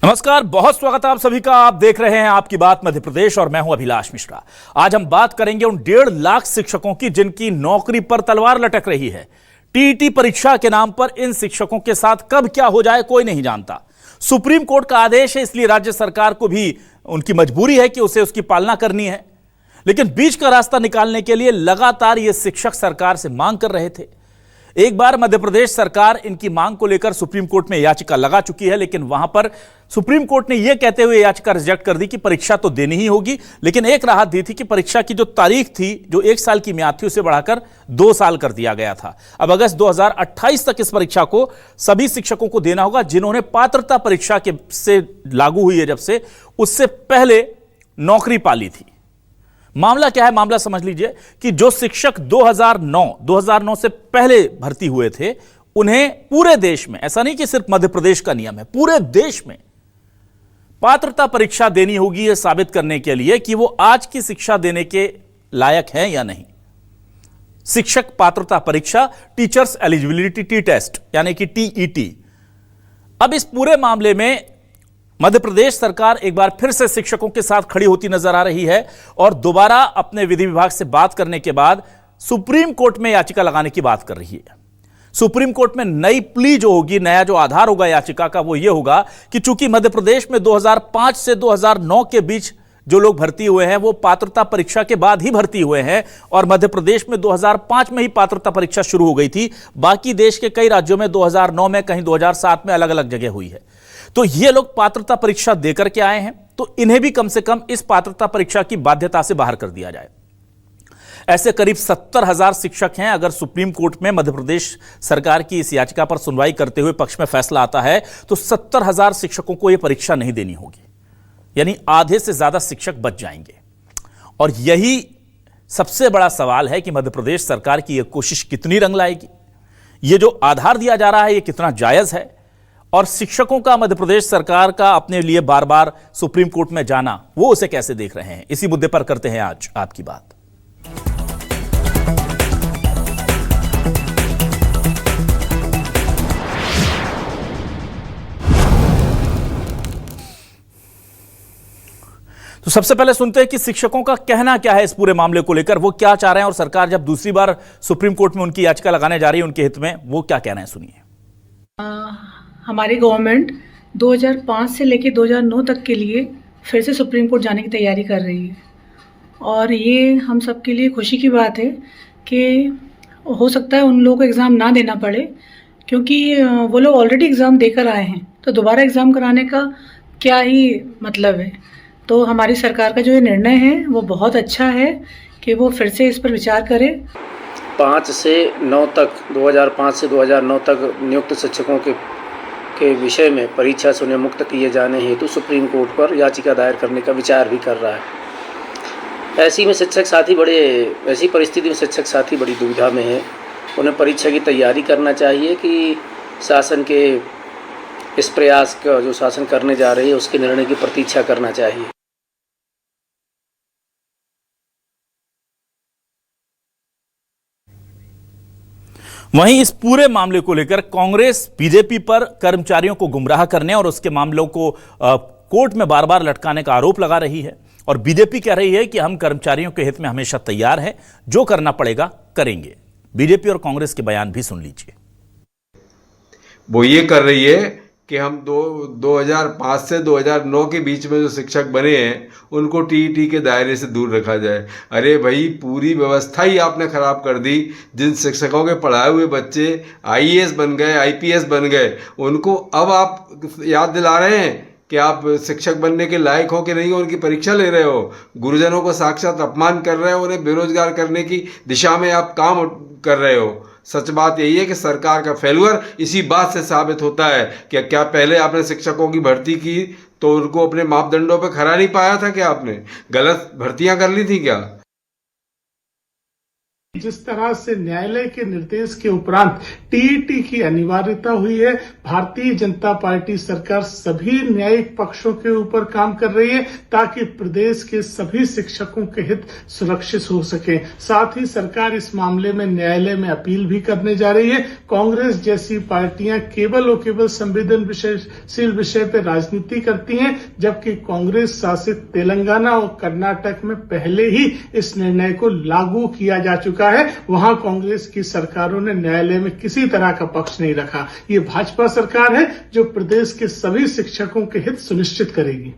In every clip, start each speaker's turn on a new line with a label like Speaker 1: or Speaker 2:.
Speaker 1: नमस्कार, बहुत स्वागत है आप सभी का। आप देख रहे हैं आपकी बात मध्य प्रदेश और मैं हूं अभिलाष मिश्रा। आज हम बात करेंगे उन 1.5 लाख शिक्षकों की जिनकी नौकरी पर तलवार लटक रही है। टीईटी परीक्षा के नाम पर इन शिक्षकों के साथ कब क्या हो जाए कोई नहीं जानता। सुप्रीम कोर्ट का आदेश है, इसलिए राज्य सरकार को भी उनकी मजबूरी है कि उसे उसकी पालना करनी है। लेकिन बीच का रास्ता निकालने के लिए लगातार ये शिक्षक सरकार से मांग कर रहे थे। एक बार मध्य प्रदेश सरकार इनकी मांग को लेकर सुप्रीम कोर्ट में याचिका लगा चुकी है, लेकिन वहां पर सुप्रीम कोर्ट ने यह कहते हुए याचिका रिजेक्ट कर दी कि परीक्षा तो देनी ही होगी, लेकिन एक राहत दी थी कि परीक्षा की जो तारीख थी, जो 1 साल की मियाद थी, उसे बढ़ाकर 2 साल कर दिया गया था। अब अगस्त 2028 तक इस परीक्षा को सभी शिक्षकों को देना होगा जिन्होंने पात्रता परीक्षा के से लागू हुई है जब से, उससे पहले नौकरी पाली थी। मामला क्या है? मामला समझ लीजिए कि जो शिक्षक 2009 से पहले भर्ती हुए थे, उन्हें पूरे देश में, ऐसा नहीं कि सिर्फ मध्य प्रदेश का नियम है, पूरे देश में पात्रता परीक्षा देनी होगी यह साबित करने के लिए कि वो आज की शिक्षा देने के लायक हैं या नहीं। शिक्षक पात्रता परीक्षा, टीचर्स एलिजिबिलिटी टेस्ट यानी कि टीईटी। अब इस पूरे मामले में मध्य प्रदेश सरकार एक बार फिर से शिक्षकों के साथ खड़ी होती नजर आ रही है और दोबारा अपने विधि विभाग से बात करने के बाद सुप्रीम कोर्ट में याचिका लगाने की बात कर रही है। सुप्रीम कोर्ट में नई प्ली जो होगी, नया जो आधार होगा याचिका का, वो ये होगा कि चूंकि मध्य प्रदेश में 2005 से 2009 के बीच जो लोग भर्ती हुए हैं वो पात्रता परीक्षा के बाद ही भर्ती हुए हैं और मध्य प्रदेश में 2005 में ही पात्रता परीक्षा शुरू हो गई थी। बाकी देश के कई राज्यों में 2009 में, कहीं 2007 में, अलग अलग जगह हुई है। तो ये लोग पात्रता परीक्षा देकर के आए हैं, तो इन्हें भी कम से कम इस पात्रता परीक्षा की बाध्यता से बाहर कर दिया जाए। ऐसे करीब 70,000 शिक्षक हैं। अगर सुप्रीम कोर्ट में मध्य प्रदेश सरकार की इस याचिका पर सुनवाई करते हुए पक्ष में फैसला आता है तो 70,000 शिक्षकों को यह परीक्षा नहीं देनी होगी, यानी आधे से ज्यादा शिक्षक बच जाएंगे। और यही सबसे बड़ा सवाल है कि मध्य प्रदेश सरकार की यह कोशिश कितनी रंग लाएगी। यह जो आधार दिया जा रहा है यह कितना जायज है, और शिक्षकों का मध्य प्रदेश सरकार का अपने लिए बार बार सुप्रीम कोर्ट में जाना, वो उसे कैसे देख रहे हैं। इसी मुद्दे पर करते हैं आज आपकी बात। तो सबसे पहले सुनते हैं कि शिक्षकों का कहना क्या है इस पूरे मामले को लेकर, वो क्या चाह रहे हैं, और सरकार जब दूसरी बार सुप्रीम कोर्ट में उनकी याचिका लगाने जा रही है उनके हित में, वो क्या कह रहे हैं, सुनिए।
Speaker 2: हमारी गवर्नमेंट 2005 से लेकर 2009 तक के लिए फिर से सुप्रीम कोर्ट जाने की तैयारी कर रही है और ये हम सब के लिए खुशी की बात है कि हो सकता है उन लोगों को एग्ज़ाम ना देना पड़े, क्योंकि वो लोग ऑलरेडी एग्ज़ाम देकर आए हैं, तो दोबारा एग्ज़ाम कराने का क्या ही मतलब है। तो हमारी सरकार का जो ये निर्णय है वो बहुत अच्छा है कि वो फिर से इस पर विचार करे।
Speaker 3: 5 से 9 तक 2005 से 2009 तक नियुक्त शिक्षकों के विषय में परीक्षा से उन्हें मुक्त किए जाने हेतु सुप्रीम कोर्ट पर याचिका दायर करने का विचार भी कर रहा है। ऐसी परिस्थिति में शिक्षक साथी बड़ी दुविधा में है। उन्हें परीक्षा की तैयारी करना चाहिए कि शासन के इस प्रयास का जो शासन करने जा रही है उसके निर्णय की प्रतीक्षा करना चाहिए।
Speaker 1: वहीं इस पूरे मामले को लेकर कांग्रेस बीजेपी पर कर्मचारियों को गुमराह करने और उसके मामलों को कोर्ट में बार बार लटकाने का आरोप लगा रही है, और बीजेपी कह रही है कि हम कर्मचारियों के हित में हमेशा तैयार हैं, जो करना पड़ेगा करेंगे। बीजेपी और कांग्रेस के बयान भी सुन लीजिए।
Speaker 4: वो ये कर रही है कि हम 2005 से 2009 के बीच में जो शिक्षक बने हैं उनको टीईटी के दायरे से दूर रखा जाए। अरे भाई, पूरी व्यवस्था ही आपने खराब कर दी। जिन शिक्षकों के पढ़ाए हुए बच्चे आईएएस बन गए, आईपीएस बन गए, उनको अब आप याद दिला रहे हैं कि आप शिक्षक बनने के लायक हो कि नहीं हो, उनकी परीक्षा ले रहे हो। गुरुजनों को साक्षात अपमान कर रहे हो, उन्हें बेरोजगार करने की दिशा में आप काम कर रहे हो। सच बात यही है कि सरकार का फेल्यूर इसी बात से साबित होता है कि क्या पहले आपने शिक्षकों की भर्ती की तो उनको अपने मापदंडों पे खरा नहीं पाया था? क्या आपने गलत भर्तियां कर ली थी क्या?
Speaker 5: जिस तरह से न्यायालय के निर्देश के उपरांत टीईटी की अनिवार्यता हुई है, भारतीय जनता पार्टी सरकार सभी न्यायिक पक्षों के ऊपर काम कर रही है ताकि प्रदेश के सभी शिक्षकों के हित सुरक्षित हो सके। साथ ही सरकार इस मामले में न्यायालय में अपील भी करने जा रही है। कांग्रेस जैसी पार्टियां केवल और केवल संवेदनशील विषय पर राजनीति करती हैं, जबकि कांग्रेस शासित तेलंगाना और कर्नाटक में पहले ही इस निर्णय को लागू किया जा चुका है। वहां कांग्रेस की सरकारों ने न्यायालय में किसी तरह का पक्ष नहीं रखा। ये भाजपा सरकार है जो प्रदेश के सभी शिक्षकों के हित सुनिश्चित करेगी।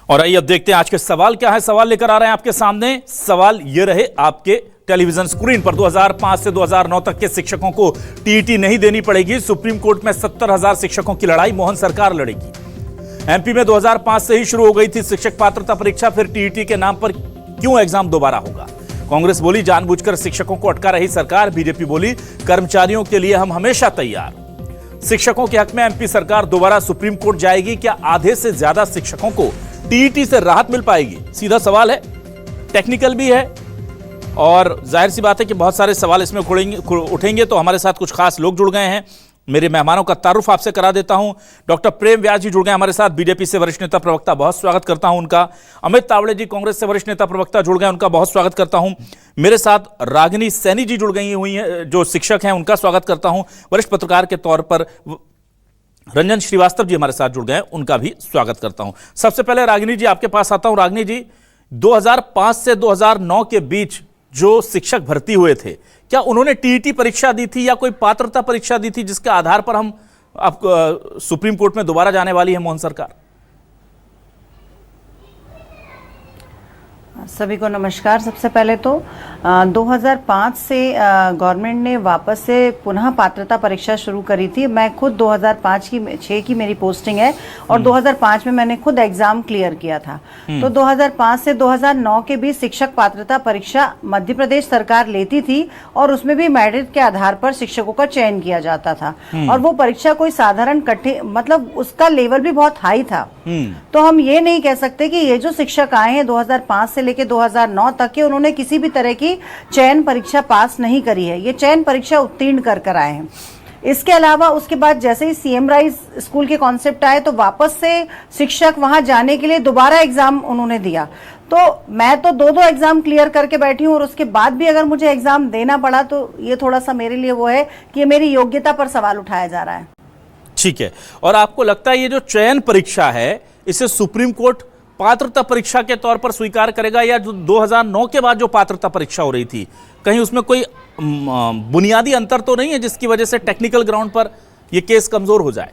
Speaker 1: और आइए अब देखते हैं आज के सवाल क्या है। सवाल लेकर आ रहे हैं आपके सामने। सवाल ये रहे आपके टेलीविजन स्क्रीन पर। 2005 से 2009 तक के शिक्षकों को टीईटी नहीं देनी पड़ेगी। सुप्रीम कोर्ट में 70,000 शिक्षकों की लड़ाई मोहन सरकार लड़ेगी। एमपी में 2005 से ही शुरू हो गई थी शिक्षक पात्रता परीक्षा, फिर टीईटी के नाम पर क्यों एग्जाम दोबारा होगा? कांग्रेस बोली जानबूझकर शिक्षकों को अटका रही सरकार। बीजेपी बोली कर्मचारियों के लिए हम हमेशा तैयार। शिक्षकों के हक में एमपी सरकार दोबारा सुप्रीम कोर्ट जाएगी। क्या आधे से ज्यादा शिक्षकों को टीईटी से राहत मिल पाएगी? सीधा सवाल है, टेक्निकल भी है और जाहिर सी बात है कि बहुत सारे सवाल इसमें उठेंगे। तो हमारे साथ कुछ खास लोग जुड़ गए हैं। मेरे मेहमानों का तारुफ आपसे करा देता हूं। डॉक्टर प्रेम व्यास जी जुड़ गए हमारे साथ, बीजेपी से वरिष्ठ नेता प्रवक्ता, बहुत स्वागत करता हूं उनका। अमित तावड़े जी कांग्रेस से वरिष्ठ नेता प्रवक्ता जुड़ गए, उनका बहुत स्वागत करता हूं। मेरे साथ रागिनी सैनी जी जुड़ गई हुई हैं, जो शिक्षक हैं, उनका स्वागत करता हूं। वरिष्ठ पत्रकार के तौर पर रंजन श्रीवास्तव जी हमारे साथ जुड़ गए, उनका भी स्वागत करता हूं। सबसे पहले रागिनी जी आपके पास आता हूं। रागिनी जी, 2005 से 2009 के बीच जो शिक्षक भर्ती हुए थे, क्या उन्होंने टीईटी परीक्षा दी थी या कोई पात्रता परीक्षा दी थी जिसके आधार पर हम अब सुप्रीम कोर्ट में दोबारा जाने वाली है मोहन सरकार?
Speaker 6: सभी को नमस्कार। सबसे पहले तो 2005 से गवर्नमेंट ने वापस से पुनः पात्रता परीक्षा शुरू करी थी। मैं खुद 2005 की मेरी पोस्टिंग है और 2005 में मैंने खुद एग्जाम क्लियर किया था। तो 2005 से 2009 के बीच शिक्षक पात्रता परीक्षा मध्य प्रदेश सरकार लेती थी और उसमें भी मेरिट के आधार पर शिक्षकों का चयन किया जाता था। और वो परीक्षा कोई साधारण कठिन, मतलब उसका लेवल भी बहुत हाई था। तो हम ये नहीं कह सकते कि ये जो शिक्षक आए हैं 2005 से लेके 2009 तक के, उन्होंने किसी भी तरह की चयन परीक्षा पास नहीं करी है। ये चयन परीक्षा उत्तीर्ण कर आए हैं। इसके अलावा उसके बाद जैसे ही सीएम राइज स्कूल के कॉन्सेप्ट आए तो वापस से शिक्षक वहां जाने के लिए दोबारा एग्जाम उन्होंने दिया। तो मैं तो दो एग्जाम क्लियर करके बैठी हूँ और उसके बाद भी अगर मुझे एग्जाम देना पड़ा तो ये थोड़ा सा मेरे लिए वो है कि मेरी योग्यता पर सवाल उठाया जा रहा है।
Speaker 1: ठीक है। और आपको लगता है ये जो चयन परीक्षा है इसे सुप्रीम कोर्ट पात्रता परीक्षा के तौर पर स्वीकार करेगा, या जो 2009 के बाद जो पात्रता परीक्षा हो रही थी कहीं उसमें कोई बुनियादी अंतर तो नहीं है जिसकी वजह से टेक्निकल ग्राउंड पर यह केस कमजोर हो जाए?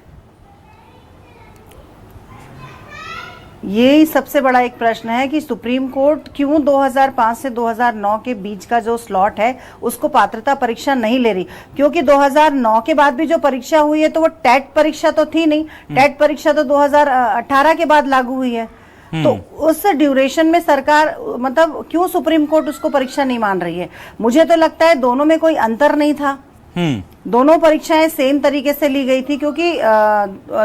Speaker 6: ये सबसे बड़ा एक प्रश्न है कि सुप्रीम कोर्ट क्यों 2005 से 2009 के बीच का जो स्लॉट है उसको पात्रता परीक्षा नहीं ले रही। क्योंकि 2009 के बाद भी जो परीक्षा हुई है तो वो टेट परीक्षा तो थी नहीं। टेट परीक्षा तो 2018 के बाद लागू हुई है। तो उस ड्यूरेशन में सरकार, मतलब क्यों सुप्रीम कोर्ट उसको परीक्षा नहीं मान रही है? मुझे तो लगता है दोनों में कोई अंतर नहीं था। दोनों परीक्षाएं सेम तरीके से ली गई थी, क्योंकि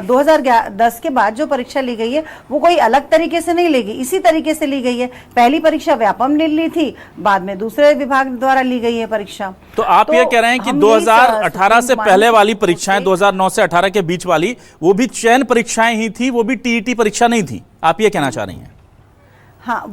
Speaker 6: 2010 के बाद जो परीक्षा ली गई है वो कोई अलग तरीके से नहीं ली गई, इसी तरीके से ली गई है। पहली परीक्षा व्यापम ने ली थी, बाद में दूसरे विभाग द्वारा ली गई है परीक्षा।
Speaker 1: तो आप ये कह रहे हैं कि 2018 से पहले वाली परीक्षाएं, 2009 से 18 के बीच वाली, वो भी चयन परीक्षाएं ही थी, वो भी टीईटी परीक्षा नहीं थी, आप ये कहना चाह रही हैं?
Speaker 6: हाँ,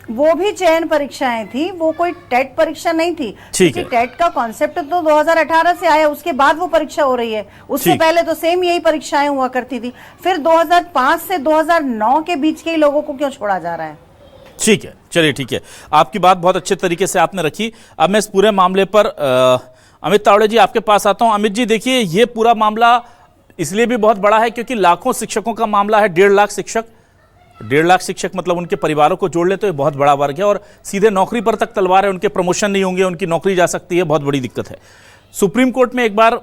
Speaker 6: वो भी चयन परीक्षाएं थी, वो कोई टेट परीक्षा नहीं थी।
Speaker 1: ठीक है।
Speaker 6: टेट का कॉन्सेप्ट तो 2018 से आया, उसके बाद वो परीक्षा हो रही है। उससे पहले तो सेम यही परीक्षाएं हुआ करती थी। फिर 2005 से 2009 के बीच के ही लोगों को क्यों छोड़ा जा रहा है?
Speaker 1: ठीक है, चलिए ठीक है, आपकी बात बहुत अच्छे तरीके से आपने रखी। अब मैं इस पूरे मामले पर अमित तावड़े जी आपके पास आता हूं। अमित जी, देखिए ये पूरा मामला इसलिए भी बहुत बड़ा है क्योंकि लाखों शिक्षकों का मामला है। 1.5 लाख शिक्षक, 1.5 लाख शिक्षक मतलब उनके परिवारों को जोड़ ले तो ये बहुत बड़ा वर्ग है और सीधे नौकरी पर तक तलवार है। उनके प्रमोशन नहीं होंगे, उनकी नौकरी जा सकती है, बहुत बड़ी दिक्कत है। सुप्रीम कोर्ट में एक बार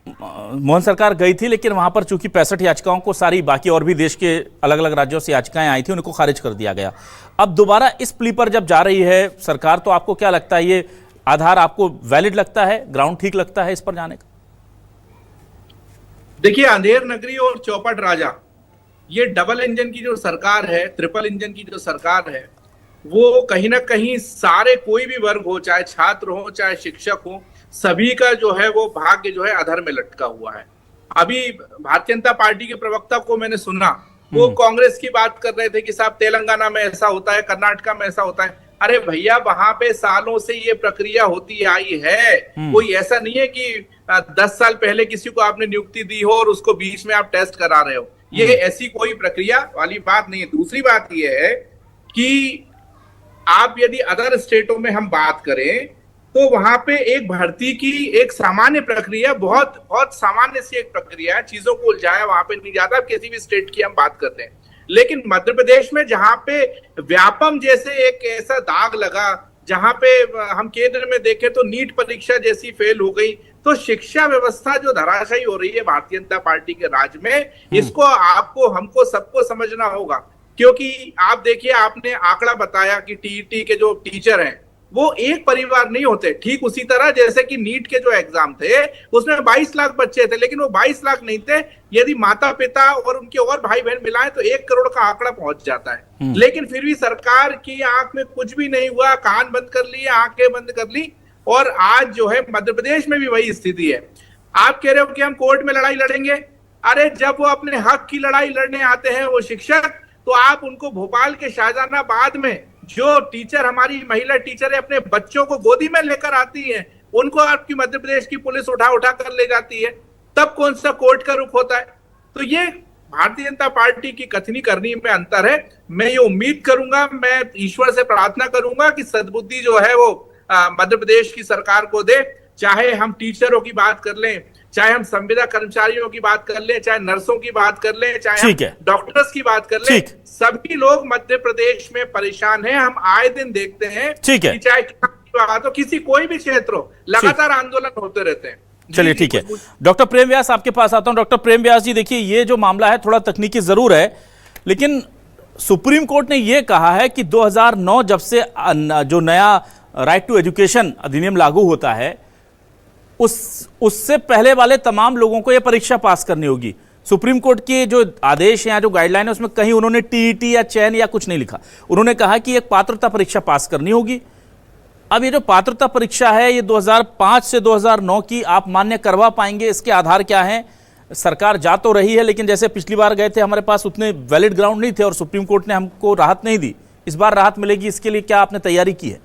Speaker 1: मोहन सरकार गई थी, लेकिन वहां पर चूंकि 65 याचिकाओं को, सारी बाकी और भी देश के अलग अलग राज्यों से याचिकाएं आई थी, उनको खारिज कर दिया गया। अब दोबारा इस प्ली पर जब जा रही है सरकार, तो आपको क्या लगता है, ये आधार आपको वैलिड लगता है, ग्राउंड ठीक लगता है इस पर जाने का?
Speaker 7: देखिए, अंधेर नगरी और चौपट राजा, ये डबल इंजन की जो सरकार है, ट्रिपल इंजन की जो सरकार है, वो कहीं ना कहीं सारे कोई भी वर्ग हो, चाहे छात्र हो चाहे शिक्षक हो, सभी का जो है वो भाग्य जो है अधर में लटका हुआ है। अभी भारतीय जनता पार्टी के प्रवक्ता को मैंने सुना, वो कांग्रेस की बात कर रहे थे कि साहब तेलंगाना में ऐसा होता है, कर्नाटका में ऐसा होता है। अरे भैया, वहां पे सालों से ये प्रक्रिया होती आई है। कोई ऐसा नहीं है कि 10 साल पहले किसी को आपने नियुक्ति दी हो और उसको बीच में आप टेस्ट करा रहे हो। ये ऐसी कोई प्रक्रिया वाली बात नहीं है। दूसरी बात ये है कि आप यदि अदर स्टेटों में हम बात करें तो वहां पे एक भर्ती की एक सामान्य प्रक्रिया, बहुत बहुत सामान्य सी एक प्रक्रिया है, चीजों को उलझाया वहां पे नहीं जाता। किसी भी स्टेट की हम बात करते हैं, लेकिन मध्य प्रदेश में जहां पे व्यापम जैसे एक ऐसा दाग लगा, जहां पे हम केंद्र में देखें तो नीट परीक्षा जैसी फेल हो गई, तो शिक्षा व्यवस्था जो धराशायी हो रही है भारतीय जनता पार्टी के राज में, इसको आपको हमको सबको समझना होगा। क्योंकि आप देखिए, आपने आंकड़ा बताया कि टीईटी के जो टीचर हैं वो एक परिवार नहीं होते। ठीक उसी तरह जैसे कि नीट के जो एग्जाम थे उसमें 22 लाख बच्चे थे, लेकिन वो 22 लाख नहीं थे। यदि माता पिता और उनके और भाई बहन मिलाएं तो 1 करोड़ का आंकड़ा पहुंच जाता है। लेकिन फिर भी सरकार की आंख में कुछ भी नहीं हुआ, कान बंद कर लिए, आंखें बंद कर ली। और आज जो है मध्य प्रदेश में भी वही स्थिति है। आप कह रहे हो कि हम कोर्ट में लड़ाई लड़ेंगे। अरे जब वो अपने हक की लड़ाई लड़ने आते हैं वो शिक्षक, तो आप उनको भोपाल के शाहजहानाबाद में जो टीचर, हमारी महिला टीचर है, अपने बच्चों को गोदी में लेकर आती हैं, उनको आपकी मध्य प्रदेश की पुलिस उठा उठा कर ले जाती है, तब कौन सा कोर्ट का रुख होता है? तो ये भारतीय जनता पार्टी की कथनी करनी में अंतर है। मैं ये उम्मीद करूंगा, मैं ईश्वर से प्रार्थना करूंगा कि सद्बुद्धि जो है वो मध्य प्रदेश की सरकार को दे। चाहे हम टीचरों की बात कर लें, चाहे हम संविदा कर्मचारियों की बात कर लें, चाहे नर्सों की बात कर लें, चाहे डॉक्टर्स की बात कर लें, सभी लोग मध्य प्रदेश में परेशान हैं। हम आए दिन देखते हैं कि चाहे बात हो, किसी कोई भी क्षेत्र हो, लगातार आंदोलन होते रहते हैं।
Speaker 1: चलिए ठीक है, डॉक्टर प्रेम व्यास आपके पास आता हूं। डॉक्टर प्रेम व्यास जी, देखिए ये जो मामला है थोड़ा तकनीकी जरूर है, लेकिन सुप्रीम कोर्ट ने यह कहा है कि 2009 जब से जो नया राइट टू एजुकेशन अधिनियम लागू होता है, उससे पहले वाले तमाम लोगों को यह परीक्षा पास करनी होगी। सुप्रीम कोर्ट के जो आदेश या जो गाइडलाइन है उसमें कहीं उन्होंने टीईटी या चयन या कुछ नहीं लिखा। उन्होंने कहा कि एक पात्रता परीक्षा पास करनी होगी। अब ये जो पात्रता परीक्षा है ये 2005 से 2009 की, आप मान्य करवा पाएंगे? इसके आधार क्या हैं? सरकार जा तो रही है, लेकिन जैसे पिछली बार गए थे हमारे पास उतने वैलिड ग्राउंड नहीं थे और सुप्रीम कोर्ट ने हमको राहत नहीं दी। इस बार राहत मिलेगी, इसके लिए क्या आपने तैयारी की है?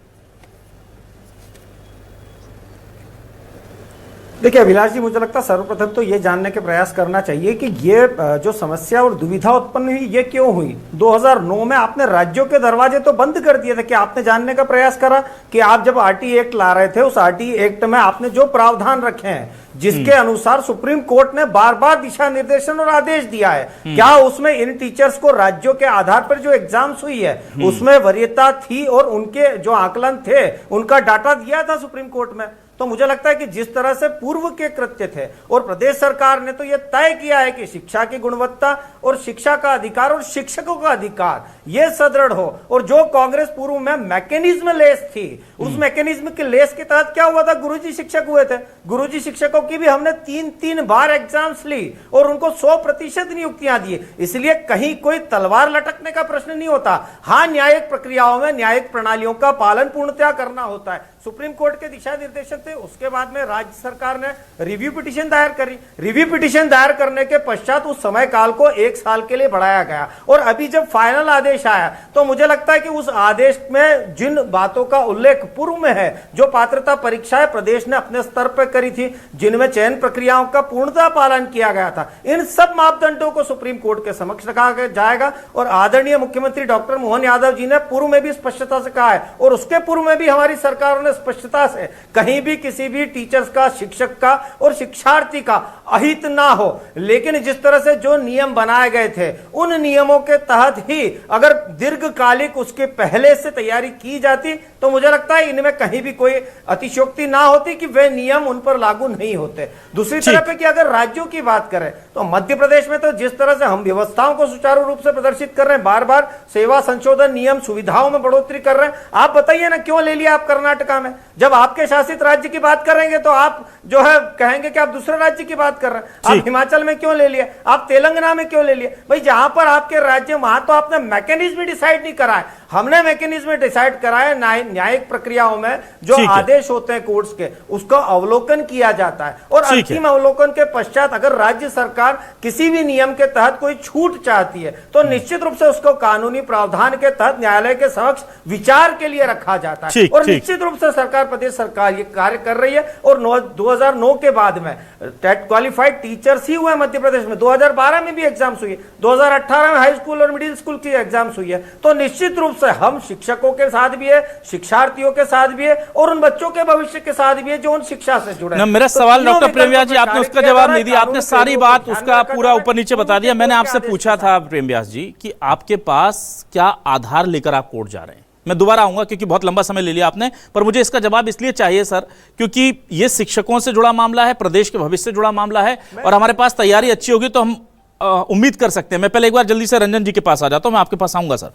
Speaker 8: देखिए अभिलाष जी, मुझे लगता है सर्वप्रथम तो ये जानने के प्रयास करना चाहिए कि ये जो समस्या और दुविधा उत्पन्न हुई ये क्यों हुई। 2009 में आपने राज्यों के दरवाजे तो बंद कर दिए थे। कि आपने जानने का प्रयास करा कि आप जब आरटी एक्ट ला रहे थे, उस आरटी एक्ट में आपने जो प्रावधान रखे हैं जिसके अनुसार सुप्रीम कोर्ट ने बार बार दिशा निर्देशन और आदेश दिया है, क्या उसमें इन टीचर्स को राज्यों के आधार पर जो एग्जाम्स हुई है उसमें वरीयता थी और उनके जो आकलन थे उनका डाटा दिया था सुप्रीम कोर्ट में? तो मुझे लगता है कि जिस तरह से पूर्व के कृत्य थे, और प्रदेश सरकार ने तो यह तय किया है कि शिक्षा की गुणवत्ता और शिक्षा का अधिकार और शिक्षकों का अधिकार यह सुदृढ़ हो। और जो कांग्रेस पूर्व में मैकेनिज्म लेस थी, उस मैकेनिज्म के लेस के तहत क्या हुआ था, गुरुजी शिक्षक हुए थे। गुरुजी शिक्षकों की भी हमने 3-3 बार एग्जाम्स ली और उनको 100% नियुक्तियां दी। इसलिए कहीं कोई तलवार लटकने का प्रश्न नहीं होता। हाँ, न्यायिक प्रक्रियाओं में न्यायिक प्रणालियों का पालन पूर्णतया करना होता है। सुप्रीम कोर्ट के दिशा निर्देशन थे, उसके बाद में राज्य सरकार ने रिव्यू पिटीशन दायर करी। रिव्यू पिटीशन दायर करने के पश्चात उस समय काल को 1 साल के लिए बढ़ाया गया और अभी जब फाइनल आदेश आया तो मुझे लगता है कि उस आदेश में जिन बातों का उल्लेख पूर्व में है, जो पात्रता परीक्षाएं प्रदेश ने अपने स्तर पर करी थी, जिनमें चयन प्रक्रियाओं का पूर्णतः पालन किया गया था, इन सब मापदंडों को सुप्रीम कोर्ट के समक्ष रखा जाएगा। और आदरणीय मुख्यमंत्री डॉक्टर मोहन यादव जी ने पूर्व में भी स्पष्टता से कहा है और उसके पूर्व में भी हमारी सरकार ने स्पष्टता से कहीं भी किसी भी टीचर्स का, शिक्षक का और शिक्षार्थी का अहित ना हो। लेकिन जिस तरह से जो नियम बनाए गए थे उन नियमों के तहत ही अगर दीर्घकालिक उसके पहले से तैयारी की जाती तो मुझे लगता है इनमें कहीं भी कोई अतिशयोक्ति ना होती कि वे नियम उन पर लागू नहीं होते। दूसरी तरफ है कि अगर राज्यों की बात करें तो मध्य प्रदेश में तो जिस तरह से हम व्यवस्थाओं को सुचारू रूप से प्रदर्शित कर रहे हैं, बार बार सेवा संशोधन नियम सुविधाओं में बढ़ोतरी कर रहे हैं, आप बताइए ना क्यों ले लिया आप कर्नाटका में? जब आपके शासित राज्य की बात करेंगे तो आप जो है कहेंगे कि आप दूसरे राज्य की बात कर रहे हैं। आप हिमाचल में क्यों ले लिए, आप तेलंगाना में क्यों ले लिए? भाई जहां पर आपके राज्य, वहां तो आपने मैकेनिज्म डिसाइड नहीं करा है, हमने मैकेनिज्म डिसाइड करा है। न्यायिक प्रक्रियाओं में जो आदेश होते हैं कोर्ट्स के, उसका अवलोकन किया जाता है और अंतिम अवलोकन के पश्चात अगर राज्य सरकार किसी भी नियम के तहत कोई छूट चाहती है तो निश्चित रूप से उसको कानूनी प्रावधान के तहत न्यायालय के समक्ष विचार के लिए रखा जाता है। और निश्चित रूप से सरकार, प्रदेश सरकार ये कार्य कर रही है। और 2009 के बाद में टेट क्वालिफाइड टीचर्स ही हुए मध्य प्रदेश में, 2012 में भी एग्जाम्स हुई है, 2018 में हाई स्कूल और मिडिल स्कूल की एग्जाम्स हुई है। तो निश्चित रूप से हम शिक्षकों के साथ भी है, शिक्षार्थियों के साथ भी है और उन बच्चों के भविष्य के साथ भी है जो उन शिक्षा से जुड़े हैं।
Speaker 1: मेरा सवाल डॉक्टर प्रेम व्यास जी, आपने उसका जवाब नहीं दिया, आपने सारी बात उसका पूरा ऊपर नीचे बता दिया। मैंने आपसे पूछा था प्रेम व्यास जी कि आपके पास क्या आधार लेकर आप कोर्ट जा रहे हैं। मैं दोबारा आऊंगा क्योंकि बहुत लंबा समय ले लिया आपने, पर मुझे इसका जवाब इसलिए चाहिए सर क्योंकि ये शिक्षकों से जुड़ा मामला है, प्रदेश के भविष्य से जुड़ा मामला है और हमारे पास तैयारी अच्छी होगी तो हम उम्मीद कर सकते हैं। मैं पहले एक बार जल्दी से रंजन जी के पास आ जाता हूं, मैं आपके पास आऊंगा सर।